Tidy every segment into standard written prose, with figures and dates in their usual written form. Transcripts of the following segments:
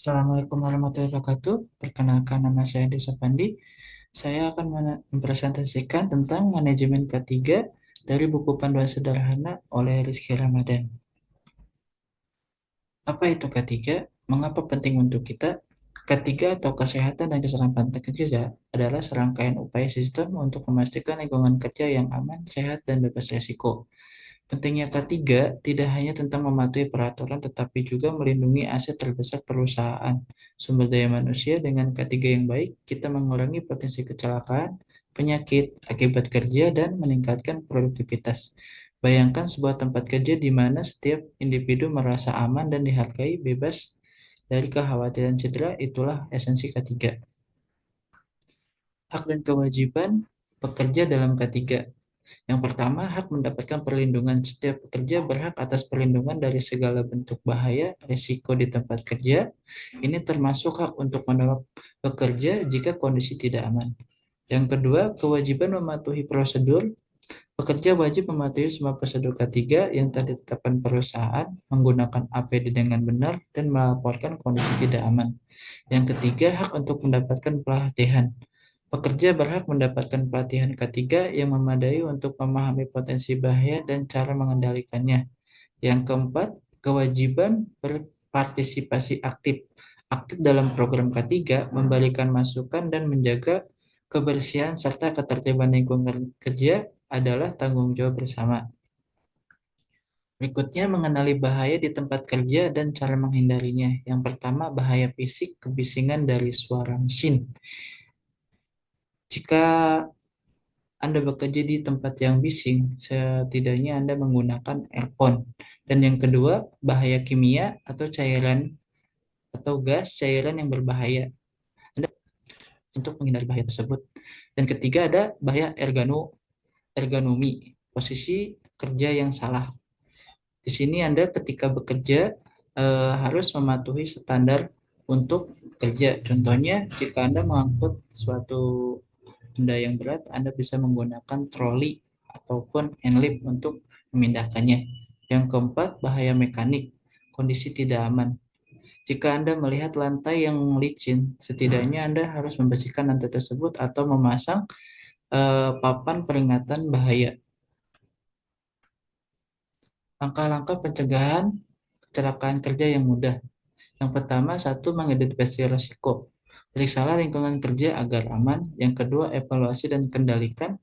Assalamualaikum warahmatullahi wabarakatuh. Perkenalkan nama saya Desa Pandi. Saya akan mempresentasikan tentang manajemen K3 dari buku panduan sederhana oleh Rizky Ramadan. Apa itu K3? Mengapa penting untuk kita? K3 atau kesehatan dan keselamatan kerja adalah serangkaian upaya sistem untuk memastikan lingkungan kerja yang aman, sehat, dan bebas risiko. Pentingnya K3 tidak hanya tentang mematuhi peraturan, tetapi juga melindungi aset terbesar perusahaan, sumber daya manusia. Dengan K3 yang baik, kita mengurangi potensi kecelakaan, penyakit akibat kerja, dan meningkatkan produktivitas. Bayangkan sebuah tempat kerja di mana setiap individu merasa aman dan dihargai, bebas dari kekhawatiran cedera. Itulah esensi K3. Hak dan kewajiban pekerja dalam K3. Yang pertama, hak mendapatkan perlindungan. Setiap pekerja berhak atas perlindungan dari segala bentuk bahaya, risiko di tempat kerja. Ini termasuk hak untuk menolak bekerja jika kondisi tidak aman. Yang kedua, kewajiban mematuhi prosedur. Pekerja wajib mematuhi semua prosedur K3 yang telah ditetapkan perusahaan, menggunakan APD dengan benar, dan melaporkan kondisi tidak aman. Yang ketiga, hak untuk mendapatkan pelatihan. Pekerja berhak mendapatkan pelatihan K3 yang memadai untuk memahami potensi bahaya dan cara mengendalikannya. Yang keempat, kewajiban berpartisipasi aktif. Aktif dalam program K3, memberikan masukan dan menjaga kebersihan serta ketertiban lingkungan kerja adalah tanggung jawab bersama. Berikutnya, mengenali bahaya di tempat kerja dan cara menghindarinya. Yang pertama, bahaya fisik, kebisingan dari suara mesin. Jika Anda bekerja di tempat yang bising, setidaknya Anda menggunakan earphone. Dan yang kedua, bahaya kimia atau cairan atau gas cairan yang berbahaya. Anda untuk menghindari bahaya tersebut. Dan ketiga ada bahaya ergonomi, posisi kerja yang salah. Di sini Anda ketika bekerja harus mematuhi standar untuk kerja. Contohnya, jika Anda mengangkut suatu benda yang berat, Anda bisa menggunakan troli ataupun handlift untuk memindahkannya. Yang keempat, bahaya mekanik, kondisi tidak aman. Jika Anda melihat lantai yang licin, setidaknya Anda harus membersihkan lantai tersebut atau memasang papan peringatan bahaya. Langkah-langkah pencegahan kecelakaan kerja yang mudah. Yang pertama, satu, mengidentifikasi risiko. Periksalah lingkungan kerja agar aman. Yang kedua, evaluasi dan kendalikan.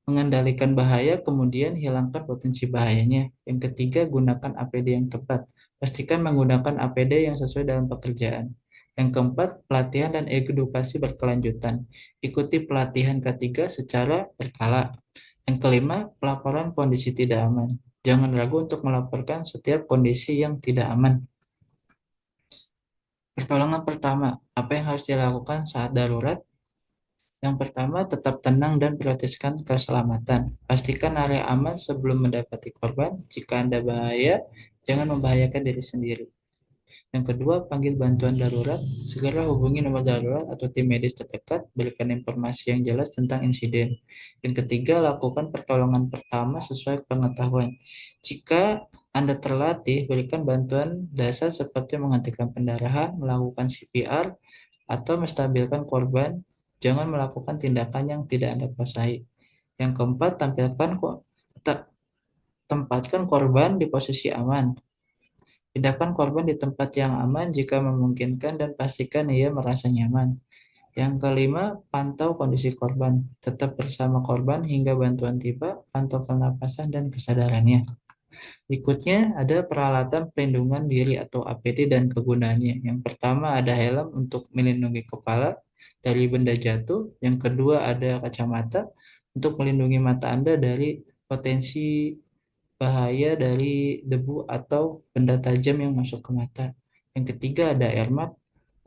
Mengendalikan bahaya, kemudian hilangkan potensi bahayanya. Yang ketiga, gunakan APD yang tepat. Pastikan menggunakan APD yang sesuai dalam pekerjaan. Yang keempat, pelatihan dan edukasi berkelanjutan. Ikuti pelatihan ketiga secara berkala. Yang kelima, pelaporan kondisi tidak aman. Jangan ragu untuk melaporkan setiap kondisi yang tidak aman. Pertolongan pertama, apa yang harus dilakukan saat darurat? Yang pertama, tetap tenang dan prioritaskan keselamatan. Pastikan area aman sebelum mendapati korban. Jika Anda bahaya, jangan membahayakan diri sendiri. Yang kedua, panggil bantuan darurat. Segera hubungi nomor darurat atau tim medis terdekat. Berikan informasi yang jelas tentang insiden. Yang ketiga, lakukan pertolongan pertama sesuai pengetahuan. Jika Anda terlatih, berikan bantuan dasar seperti menghentikan pendarahan, melakukan CPR, atau menstabilkan korban. Jangan melakukan tindakan yang tidak Anda kuasai. Yang keempat, tempatkan korban di posisi aman. Pindahkan korban di tempat yang aman jika memungkinkan dan pastikan ia merasa nyaman. Yang kelima, pantau kondisi korban. Tetap bersama korban hingga bantuan tiba, pantau pernapasan dan kesadarannya. Berikutnya ada peralatan pelindungan diri atau APD dan kegunaannya. Yang pertama ada helm untuk melindungi kepala dari benda jatuh. Yang kedua ada kacamata untuk melindungi mata Anda dari potensi bahaya dari debu atau benda tajam yang masuk ke mata. Yang ketiga ada airmat,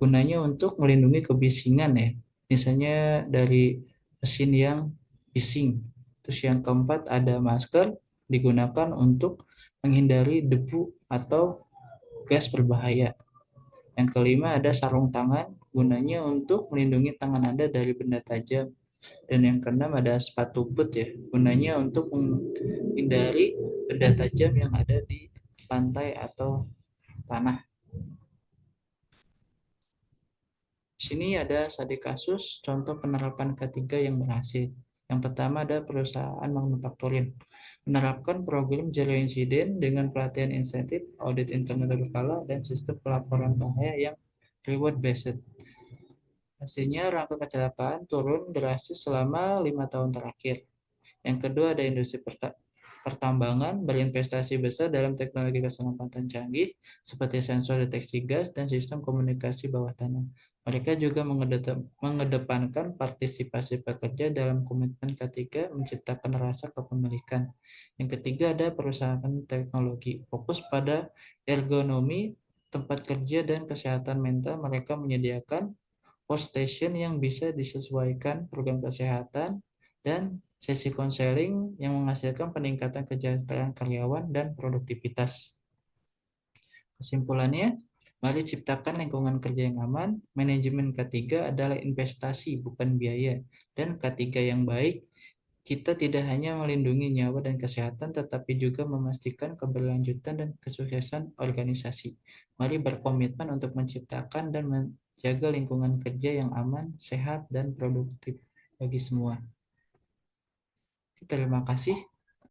gunanya untuk melindungi kebisingan ya, misalnya dari mesin yang bising. Terus yang keempat ada masker, digunakan untuk menghindari debu atau gas berbahaya. Yang kelima ada sarung tangan, gunanya untuk melindungi tangan Anda dari benda tajam. Dan yang keenam ada sepatu boot ya, gunanya untuk menghindari benda tajam yang ada di pantai atau tanah. sini ada studi kasus contoh penerapan ketiga yang berhasil. Yang pertama ada perusahaan manufakturing menerapkan program zero incident dengan pelatihan insentif, audit internal berkala, dan sistem pelaporan bahaya yang reward based. Hasilnya rangka kecelakaan turun drastis selama 5 tahun terakhir. Yang kedua ada industri pertambangan berinvestasi besar dalam teknologi keselamatan canggih seperti sensor deteksi gas dan sistem komunikasi bawah tanah. Mereka juga mengedepankan partisipasi pekerja dalam komitmen ketiga menciptakan rasa kepemilikan. Yang ketiga ada perusahaan teknologi fokus pada ergonomi tempat kerja dan kesehatan mental. Mereka menyediakan workstation yang bisa disesuaikan program kesehatan dan sesi konseling yang menghasilkan peningkatan kesejahteraan karyawan dan produktivitas. Kesimpulannya, mari ciptakan lingkungan kerja yang aman. Manajemen ketiga adalah investasi, bukan biaya. Dan ketiga yang baik, kita tidak hanya melindungi nyawa dan kesehatan, tetapi juga memastikan keberlanjutan dan kesuksesan organisasi. Mari berkomitmen untuk menciptakan dan menjaga lingkungan kerja yang aman, sehat, dan produktif bagi semua. Terima kasih.